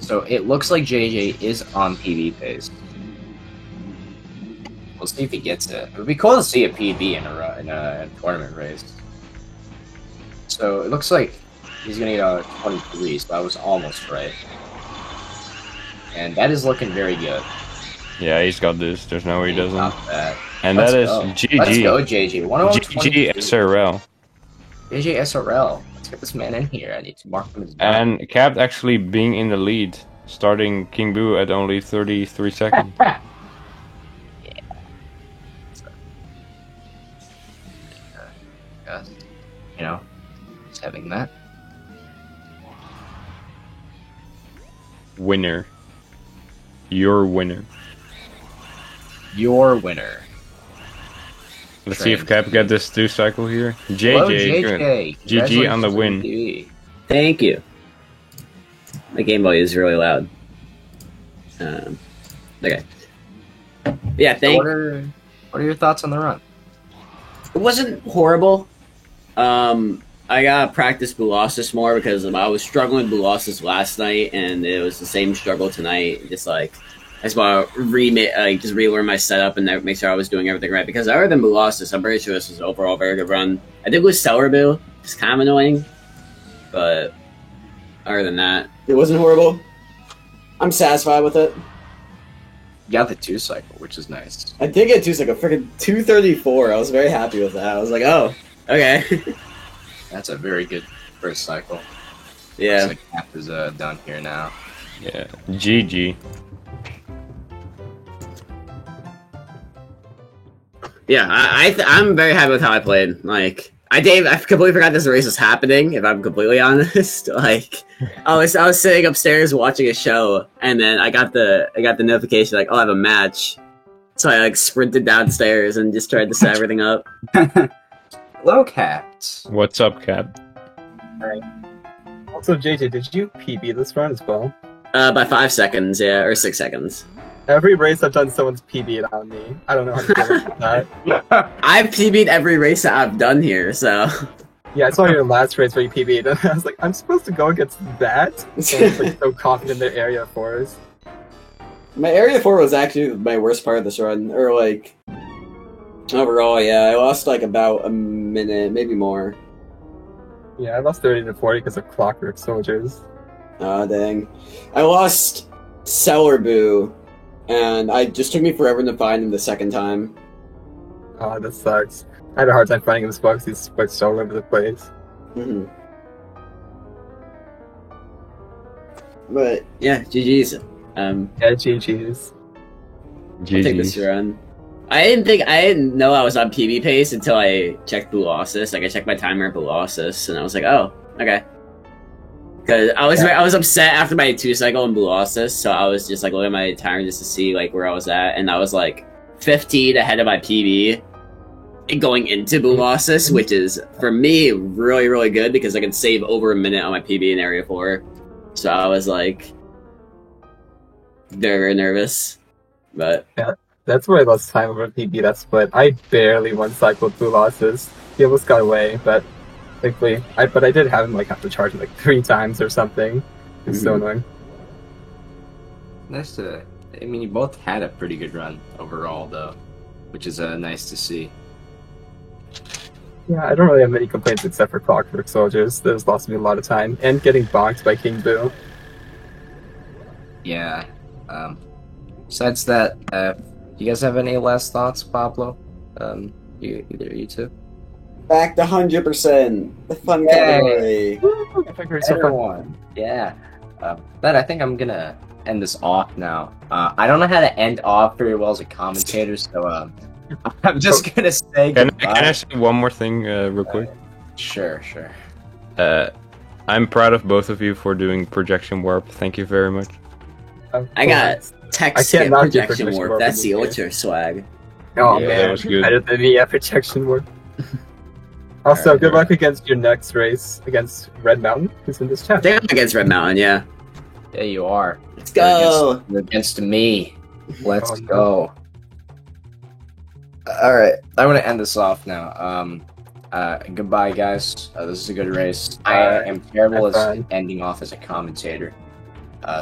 So it looks like JJ is on PB pace. We'll see if he gets it. It would be cool to see a PB in a tournament race. So it looks like he's gonna get a 23, so I was almost right. And that is looking very good. Yeah, he's got this. There's no way he doesn't. That. And Let's that is go. GG. Let's go, JJ. GG SRL. JJ SRL. Let's get this man in here. I need to mark him as done. And Capped actually being in the lead, starting King Boo at only 33 seconds. Yeah. You know, just having that. Winner. Your winner. Your winner. Let's see if Cap get this 2 cycle here. JJ, hello, JJ. GG on the win. Thank you. My Game Boy is really loud. Okay. Yeah, What are your thoughts on the run? It wasn't horrible. I gotta practice Boolassus more because I was struggling with Boolassus last night, and it was the same struggle tonight. Just like I just want to relearn my setup and make sure I was doing everything right. Because other than Boolassus, I'm pretty sure this was overall a very good run. I did lose Stellar Boo, it's kind of annoying, but other than that, it wasn't horrible. I'm satisfied with it. You got the 2 cycle, which is nice. I did get 2 cycle, freaking 234. I was very happy with that. I was like, oh, okay. That's a very good first cycle. Yeah. Looks like Cap is done here now. Yeah. GG. Yeah, I'm very happy with how I played. Like, I completely forgot this race was happening, if I'm completely honest. Like, I was sitting upstairs watching a show, and then I got the notification like, oh, I have a match. So I like sprinted downstairs and just tried to set everything up. Hello, Cat. What's up, Cap? Alright. Also, JJ, did you PB this run as well? By 5 seconds, yeah, or 6 seconds. Every race I've done, someone's PB'd on me. I don't know how to deal with that. I've PB'd every race that I've done here, so... Yeah, I saw your last race where you PB'd, and I was like, I'm supposed to go against that? So it's like so confident in their area 4s. My area 4 was actually my worst part of this run, or like... Overall, yeah, I lost like about a minute, maybe more. Yeah, I lost 30 to 40 because of Clockwork Soldiers. Aw, dang. I lost Celerboo, and it just took me forever to find him the second time. Oh, that sucks. I had a hard time finding him as well because he's spread so all over the place. Mm-hmm. But, yeah, GG's. Yeah, GG's. I'll take this run. I didn't know I was on PB pace until I checked Boolassus. Like, I checked my timer at Boolassus, and I was like, oh, okay. Because I was upset after my 2 cycle in Boolassus, so I was just like looking at my timer just to see like where I was at, and I was like 15 ahead of my PB going into Boolassus, which is for me really, really good because I can save over a minute on my PB in Area 4. So I was like very nervous. But That's where I lost time over PB. That's split. I barely one-cycled 2 losses. He almost got away, but thankfully, I did have him like have to charge him like 3 times or something. It's so annoying. Nice to. I mean, you both had a pretty good run overall, though, which is nice to see. Yeah, I don't really have many complaints except for Clockwork Soldiers. Those lost me a lot of time, and getting bonked by King Boo. Yeah. Besides that, you guys have any last thoughts, Pablo? Either you two. back to 100%. The fun Yay. I category. figured so far. Everyone. Yeah. But I think I'm gonna end this off now. I don't know how to end off very well as a commentator, so I'm just gonna say Can goodbye. I say one more thing real quick? Sure. I'm proud of both of you for doing projection warp. Thank you very much. I got I text can't and not do projection projection warp. warp That's in the this ultra swag. Oh Yeah, man, that was good. better than me at projection work. Also, Alright, good luck against your next race against Red Mountain, who's in this I chat. think I'm against Red Mountain, yeah. Yeah, you are. Let's You're go! You're against me. Let's Oh, no. go. All right, I'm gonna end this off now. Goodbye, guys. This is a good race. I am terrible Have as fun. ending off as a commentator,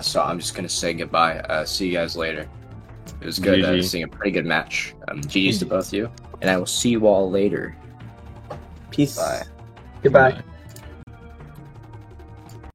so I'm just gonna say goodbye. See you guys later. It was good GG. seeing a pretty good match. GG's to both of you, and I will see you all later. Peace. Bye. Goodbye. Bye.